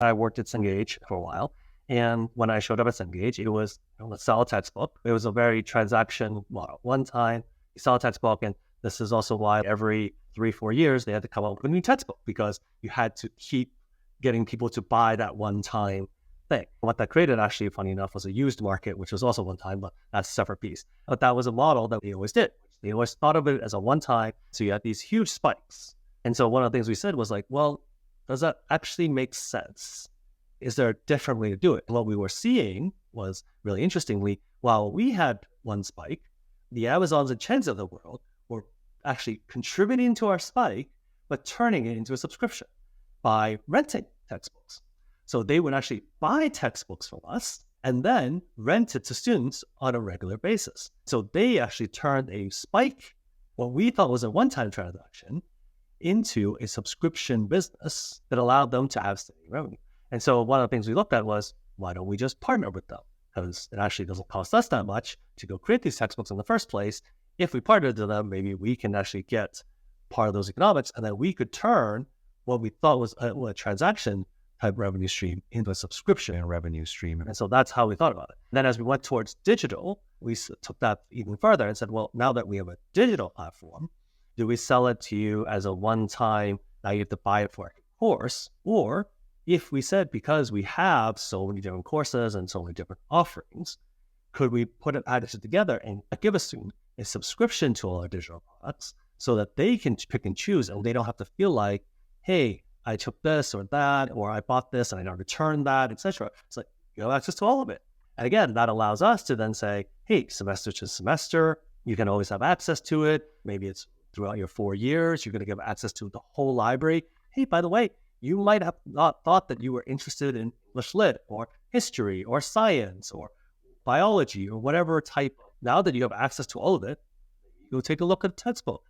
I worked at Cengage for a while. And when I showed up at Cengage, it was a sell a textbook. It was a very transaction model. One time, you sell a textbook, and this is also why every 3-4 years, they had to come up with a new textbook because you had to keep getting people to buy that one-time thing. What that created, actually, funny enough, was a used market, which was also one time, but that's a separate piece. But that was a model that they always did. They always thought of it as a one-time. So you had these huge spikes. And so one of the things we said was like, well, does that actually make sense? Is there a different way to do it? What we were seeing was, really interestingly, while we had one spike, the Amazons and Chens of the world were actually contributing to our spike, but turning it into a subscription by renting textbooks. So they would actually buy textbooks from us and then rent it to students on a regular basis. So they actually turned a spike, what we thought was a one-time transaction, into a subscription business that allowed them to have steady revenue. And so one of the things we looked at was, why don't we just partner with them? Because it actually doesn't cost us that much to go create these textbooks in the first place. If we partnered with them, maybe we can actually get part of those economics, and then we could turn what we thought was a transaction type revenue stream into a subscription revenue stream. And so that's how we thought about it. And then as we went towards digital, we took that even further and said, well, now that we have a digital platform, do we sell it to you as a one-time, now you have to buy it for a course? Or if we said, because we have so many different courses and so many different offerings, could we put it together and give a student a subscription to all our digital products so that they can pick and choose and they don't have to feel like, hey, I took this or that, or I bought this and I don't return that, etc. It's like, you have access to all of it. And again, that allows us to then say, hey, semester to semester, you can always have access to it. Maybe it's throughout your 4 years, you're going to give access to the whole library. Hey, by the way, you might have not thought that you were interested in English Lit or history or science or biology or whatever type. Now that you have access to all of it, go take a look at the textbook.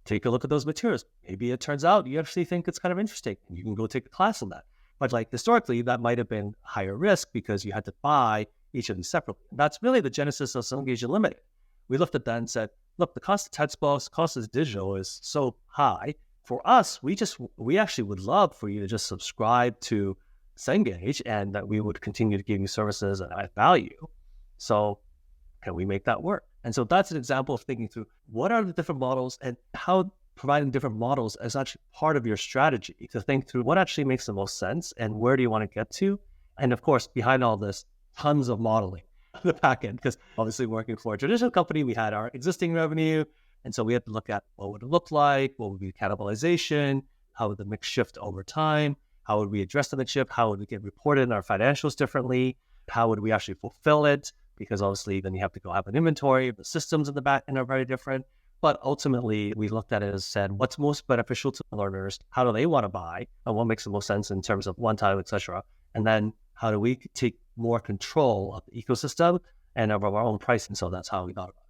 Take a look at those materials. Maybe it turns out you actually think it's kind of interesting and you can go take a class on that. But like historically, that might have been higher risk because you had to buy each of these separately. That's really the genesis of Cengage Unlimited. We looked at that and said, look, the cost of textbooks, cost of digital is so high. For us, we actually would love for you to just subscribe to Cengage and that we would continue to give you services and add value. So can we make that work? And so that's an example of thinking through what are the different models and how providing different models is actually part of your strategy to think through what actually makes the most sense and where do you want to get to. And of course, behind all this, tons of modeling on the back end, because obviously working for a traditional company, we had our existing revenue. And so we had to look at what would it look like, what would be cannibalization, how would the mix shift over time, how would we address the mix shift, how would we get reported in our financials differently, how would we actually fulfill it, because obviously then you have to go have an inventory, the systems in the back end are very different. But ultimately, we looked at it and said, what's most beneficial to learners, how do they want to buy, and what makes the most sense in terms of one time, et cetera. And then how do we take more control of the ecosystem and of our own pricing? So that's how we thought about it.